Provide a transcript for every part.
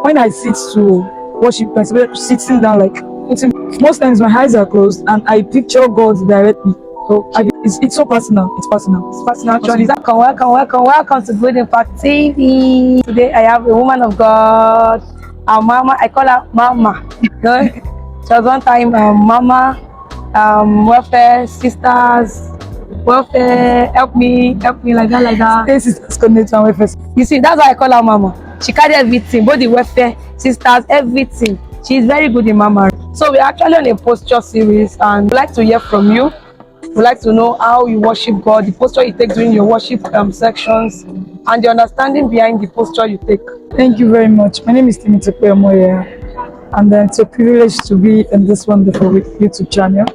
when I sit to worship, I sitting down like most times my eyes are closed and I picture God directly. So it's so personal. It's personal. It's personal. Actually, welcome to Good Impact TV. Today I have a woman of God, our mama. I call her Mama. She was one time Mama, welfare, sisters, welfare, help me like that. Sisters connect and welfare. You see, that's why I call her Mama. She carry everything, both the welfare, sisters, everything. She's very good in Mama. So we're actually on a posture series, and we'd like to hear from you. We'd like to know how you worship God, the posture you take during your worship sections, and the understanding behind the posture you take. Thank you very much. My name is Timothy Moya, and it's a privilege to be in this wonderful YouTube channel.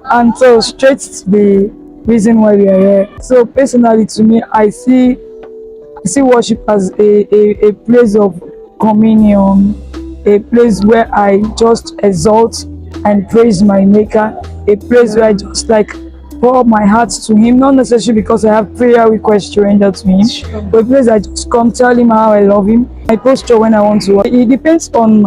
And so straight to the reason why we are here. So personally, to me, I see worship as a place of communion, a place where I just exalt and praise my Maker, a place where I just like pour my heart to Him, not necessarily because I have prayer requests to render to Him, but a place I just come tell Him how I love Him. My posture when I want to work, it depends on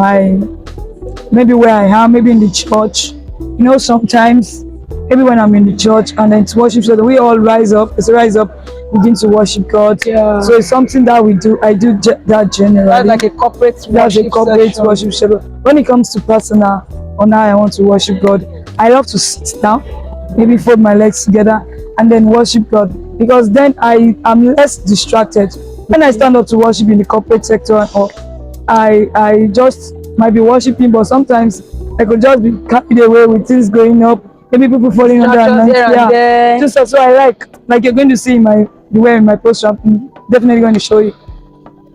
maybe where I am, maybe in the church. You know, sometimes maybe when I'm in the church and then it's worship, so that we all rise up, begin to worship God. Yeah. So it's something that we do. I do that generally. That's like a corporate worship schedule. When it comes to personal, on how I want to worship God, I love to sit down, maybe fold my legs together, and then worship God. Because then I am less distracted. When I stand up to worship in the corporate sector, I just might be worshiping, but sometimes I could just be carried away with things going up. Maybe people falling under and yeah. Just so I like you're going to see the way in my posture. I'm definitely going to show you.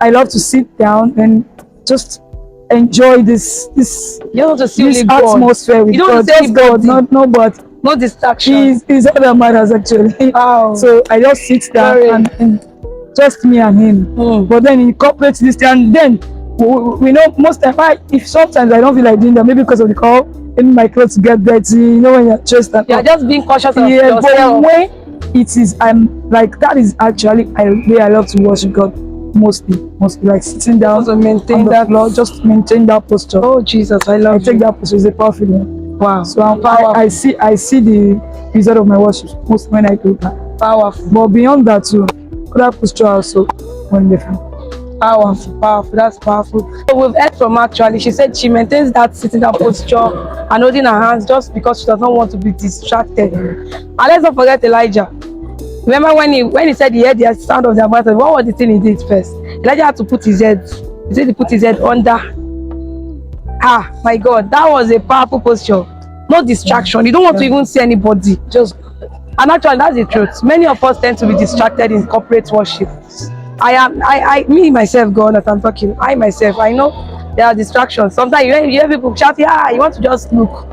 I love to sit down and just enjoy this atmosphere with God. Just God, no distraction. He's all that matters actually. Wow. So I just sit down and just me and Him. But then he incorporates this thing, and then we know most time if sometimes I don't feel like doing that, maybe because of the call, maybe my clothes get dirty, you know, when you're just just being cautious of yourself. But when it is, I'm like, that is actually where I love to worship God mostly like sitting down to maintain that floor, just maintain that posture. Oh Jesus, I take that posture. It's a powerful one. Wow. So I see the result of my worship most when I do that. Powerful. But beyond that too, that posture also wonderful. Powerful. That's powerful. So we've heard from her actually. She said she maintains that sitting down posture and holding her hands just because she does not want to be distracted. And let's not forget Elijah. Remember when he said he heard the sound of their voices, what was the thing he did first? Elijah had to put his head. He said he put his head under. My God, that was a powerful posture. No distraction. You don't want to even see anybody. And actually that's the truth. Many of us tend to be distracted in corporate worship. Me myself, God, that I'm talking. I myself, I know there are distractions. Sometimes you hear people shouting, you want to just look.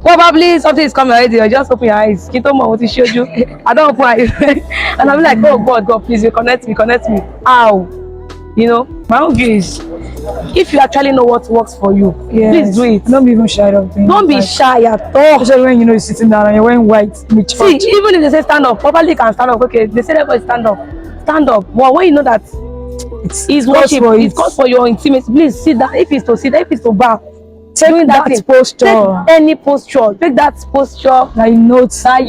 Probably something is coming already. You just open your eyes. I don't open my eyes. And I'm like, oh God, please, connect me. Ow. You know, my own view is, if you actually know what works for you, please do it. Don't be even shy of things. Don't be shy at all. Especially when you're sitting down and you're wearing white. See, even if they say stand up, probably you can stand up. Okay, they say that stand up. Well, when you know that it's worship, it calls for your intimacy. Please sit down. If it's to sit, if it's to bow, take that posture. Take any posture. Take that posture that you know. Tap.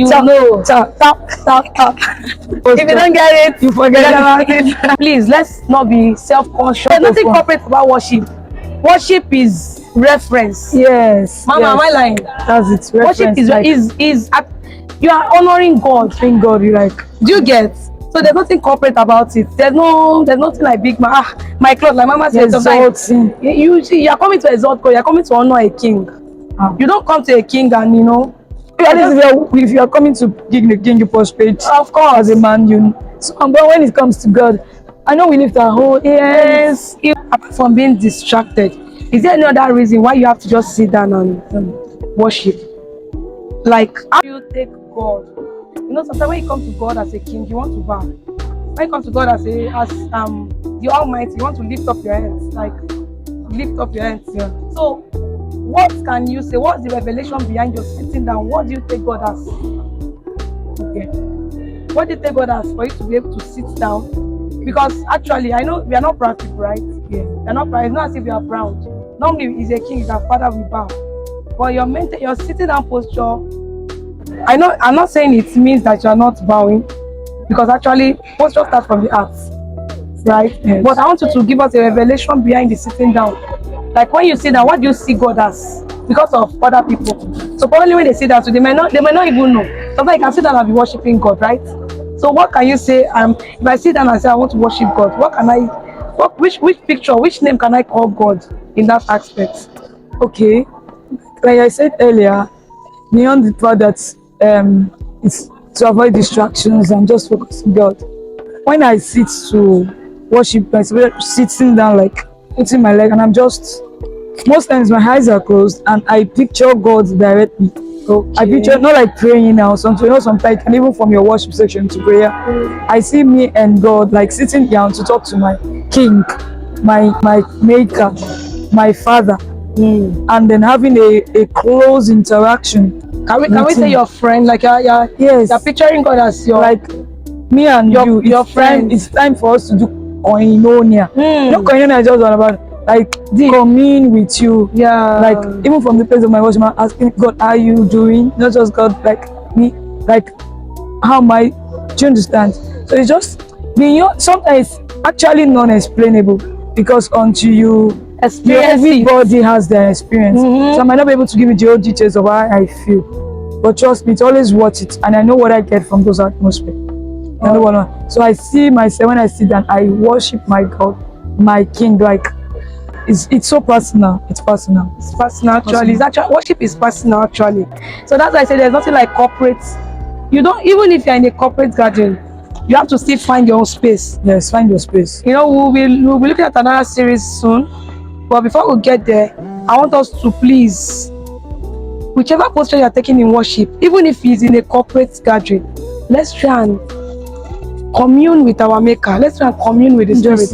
If you don't get it, you forget about it. Please, let's not be self-conscious. There's nothing corporate about worship. Worship is reference. Yes. Mama, am I lying? That's it. Worship is you are honoring God. Thank God, you like. Do you get? So there's nothing corporate about it. There's nothing like big man. My clothes, like Mama said, sometimes you are coming to exalt God. You are coming to honor a king. You don't come to a king and if you are coming to give the king, you prostrate. Of course, as a man, but when it comes to God, I know we lift our whole yes. Apart from being distracted, is there any other reason why you have to just sit down and worship? Like, how do you take God? You know, sometimes when you come to God as a king, you want to bow. When you come to God as the Almighty, you want to lift up your hands, Yeah. So, what can you say? What's the revelation behind your sitting down? What do you take God as? Okay. What do you take God as for you to be able to sit down? Because actually, I know we are not proud people, right? You're not proud. It's not as if you are proud. Normally, he's a king, he's a father, we bow. But your sitting down posture, I'm not saying it means that you're not bowing, because actually, posture starts from the heart, right? Yes. But I want you to give us a revelation behind the sitting down. Like when you sit down, what do you see God as? Because of other people. So probably when they sit down, so they may not even know. Sometimes you can sit down and be worshiping God, right? So what can you say? If I sit down and say I want to worship God, which picture, which name can I call God in that aspect? Okay, like I said earlier, beyond the fact that it's to avoid distractions and just focus on God. When I sit to worship, I sitting down, like putting my leg, and I'm just, most times my eyes are closed and I picture God directly. Okay. I picture, not like praying now, sometimes, sometimes, and even from your worship section to prayer, I see me and God like sitting down to talk to my King, my maker, my Father, and then having a close interaction. Can we say your friend? Like Yes, you're picturing God as your, like me and your friend. It's time for us to do koinonia. You know, koinonia is just all about like commune with you. Yeah. Like even from the place of my worship, I'm asking God, how are you doing? Not just God, like me, like how am I? Do you understand? So it's just beyond, sometimes actually non-explainable, because until you Experience everybody has their experience. So I might not be able to give you the whole details of how I feel, but trust me, it's always worth it, and I know what I get from those atmosphere. So I see myself when I sit down, I worship my God, my King. Like it's so personal. It's personal. It's personal actually. It's actually, worship is personal actually. So that's why I say there's nothing like corporate. You don't, even if you're in a corporate gathering, you have to still find your own space. Yes, find your space. You know, we'll be looking at another series soon. But before we get there, I want us to please, whichever posture you're taking in worship, even if it's in a corporate gathering, let's try and commune with our Maker. Let's try and commune with the Spirit.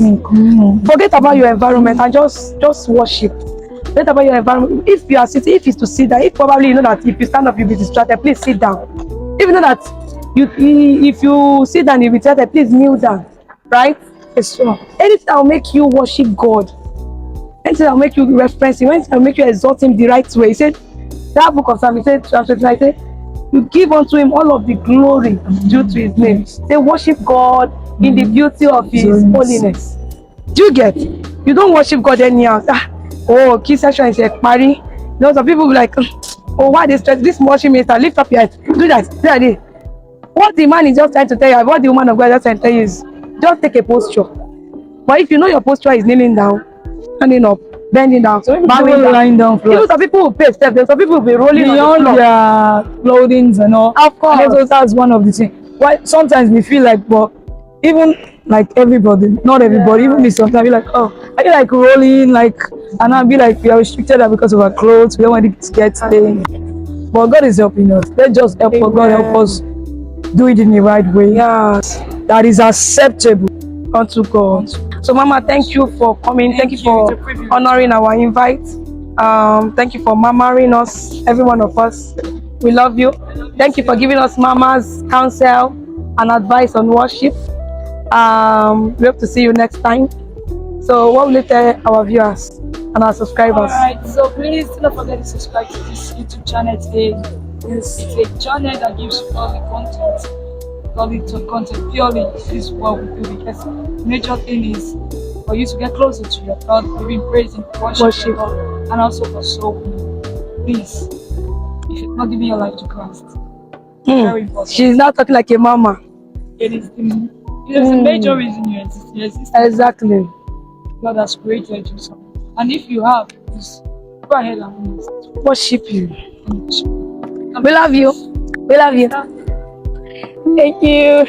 Forget about your environment and just worship. Forget about your environment. If you are sitting, if it's to sit down, if probably you know that if you stand up you'll be distracted, please sit down. If you know that if you sit down you'll be distracted, please kneel down. Right? Yes, sure. Anything that will make you worship God, anything that will make you reference Him, anything that will make you exalt Him the right way. He said, that book of Psalm, he said, you give unto Him all of the glory due to His name. They worship God in the beauty of His holiness. Do you get? You don't worship God anyhow. Oh, key session is a party. Lots of people will be like, oh, why this worship minister? Lift up your head. Do that. Do that. What the man is just trying to tell you, what the woman of God is just trying to tell you is, just take a posture. But if you know your posture is kneeling down, standing up, bending down, so bowing down, lying down flat. Even some people will pay steps, some people will be rolling beyond on the floor. Their clothing and all. Of course. And also that's one of the things. Why sometimes we feel like, but even like everybody, not everybody, even me sometimes be like, oh, I feel like rolling, like, and I'll be like, we are restricted because of our clothes, we don't want to get stained. But God is helping us. Let's just help God help us do it in the right way. Yes. That is acceptable unto God. So Mama, thank you for coming. Thank you for honoring our invite. Thank you for mamaing us, every one of us. We love you. Thank you for giving us Mama's counsel and advice on worship. We hope to see you next time. So what will you tell our viewers and our subscribers? Alright, so please don't forget to subscribe to this YouTube channel today. It's a channel that gives you all the content purely. This is what we do, because the major thing is for you to get closer to your God, even praising, worship God, and also for soul winning. Please, if you're not giving your life to Christ, very important. She's not talking like a mama. It is the major reason you exist. Exactly. God has created you so. And if you have, just go ahead and worship Him. We love you. We love you. Thank you.